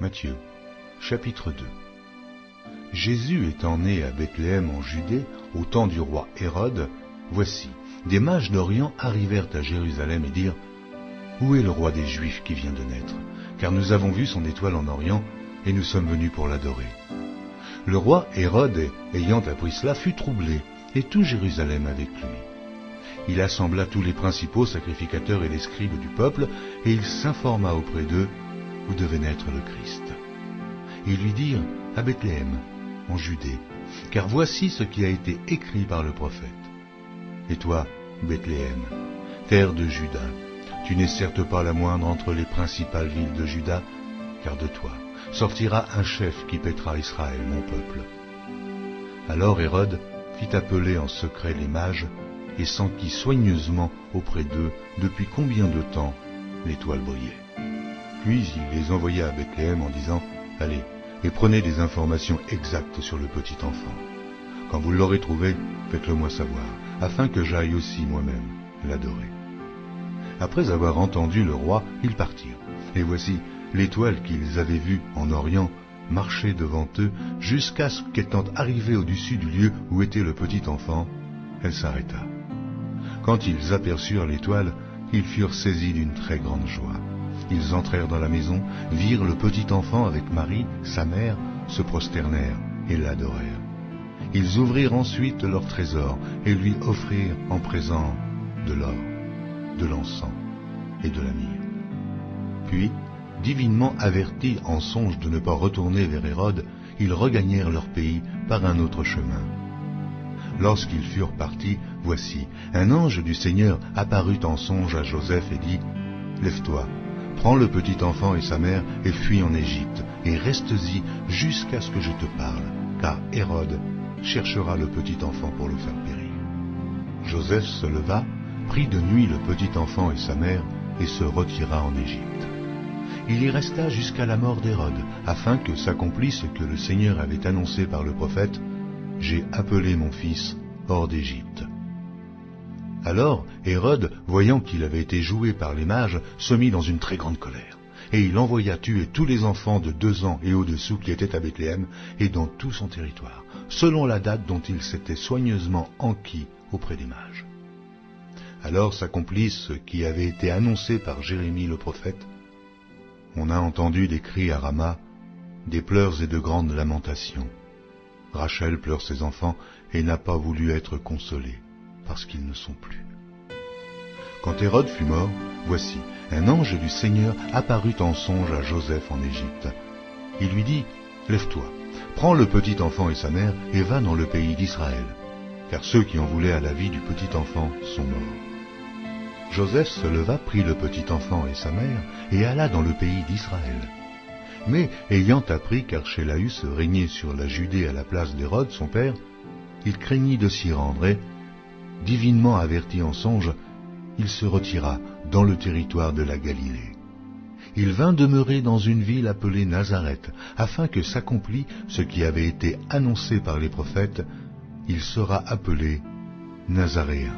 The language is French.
Matthieu, chapitre 2. Jésus étant né à Bethléem en Judée, au temps du roi Hérode, voici, des mages d'Orient arrivèrent à Jérusalem et dirent : Où est le roi des Juifs qui vient de naître ? Car nous avons vu son étoile en Orient, et nous sommes venus pour l'adorer. Le roi Hérode, ayant appris cela, fut troublé, et tout Jérusalem avec lui. Il assembla tous les principaux sacrificateurs et les scribes du peuple, et il s'informa auprès d'eux où devait naître le Christ. Ils lui dirent : à Bethléem, en Judée, car voici ce qui a été écrit par le prophète. Et toi, Bethléem, terre de Juda, tu n'es certes pas la moindre entre les principales villes de Juda, car de toi sortira un chef qui paîtra Israël, mon peuple. Alors Hérode fit appeler en secret les mages, et s'enquit soigneusement auprès d'eux depuis combien de temps l'étoile brillait. Puis il les envoya à Bethléem en disant : Allez, et prenez des informations exactes sur le petit enfant. Quand vous l'aurez trouvé, faites-le moi savoir, afin que j'aille aussi moi-même l'adorer. Après avoir entendu le roi, ils partirent. Et voici, l'étoile qu'ils avaient vue en Orient marchait devant eux, jusqu'à ce qu'étant arrivée au-dessus du lieu où était le petit enfant, elle s'arrêta. Quand ils aperçurent l'étoile, ils furent saisis d'une très grande joie. Ils entrèrent dans la maison, virent le petit enfant avec Marie, sa mère, se prosternèrent et l'adorèrent. Ils ouvrirent ensuite leur trésor et lui offrirent en présent de l'or, de l'encens et de la myrrhe. Puis, divinement avertis en songe de ne pas retourner vers Hérode, ils regagnèrent leur pays par un autre chemin. Lorsqu'ils furent partis, voici, un ange du Seigneur apparut en songe à Joseph et dit : Lève-toi, prends le petit enfant et sa mère et fuis en Égypte, et reste-y jusqu'à ce que je te parle, car Hérode cherchera le petit enfant pour le faire périr. Joseph se leva, prit de nuit le petit enfant et sa mère, et se retira en Égypte. Il y resta jusqu'à la mort d'Hérode, afin que s'accomplisse ce que le Seigneur avait annoncé par le prophète : J'ai appelé mon fils hors d'Égypte. Alors Hérode, voyant qu'il avait été joué par les mages, se mit dans une très grande colère. Et il envoya tuer tous les enfants de 2 ans et au-dessous qui étaient à Bethléem et dans tout son territoire, selon la date dont il s'était soigneusement enquis auprès des mages. Alors s'accomplit ce qui avait été annoncé par Jérémie le prophète. On a entendu des cris à Rama, des pleurs et de grandes lamentations. Rachel pleure ses enfants et n'a pas voulu être consolée, parce qu'ils ne sont plus. Quand Hérode fut mort, voici, un ange du Seigneur apparut en songe à Joseph en Égypte. Il lui dit : Lève-toi, prends le petit enfant et sa mère et va dans le pays d'Israël, car ceux qui en voulaient à la vie du petit enfant sont morts. Joseph se leva, prit le petit enfant et sa mère, et alla dans le pays d'Israël. Mais, ayant appris qu'Archélaüs régnait sur la Judée à la place d'Hérode, son père, il craignit de s'y rendre et, divinement averti en songe, il se retira dans le territoire de la Galilée. Il vint demeurer dans une ville appelée Nazareth, afin que s'accomplît ce qui avait été annoncé par les prophètes : il sera appelé Nazaréen.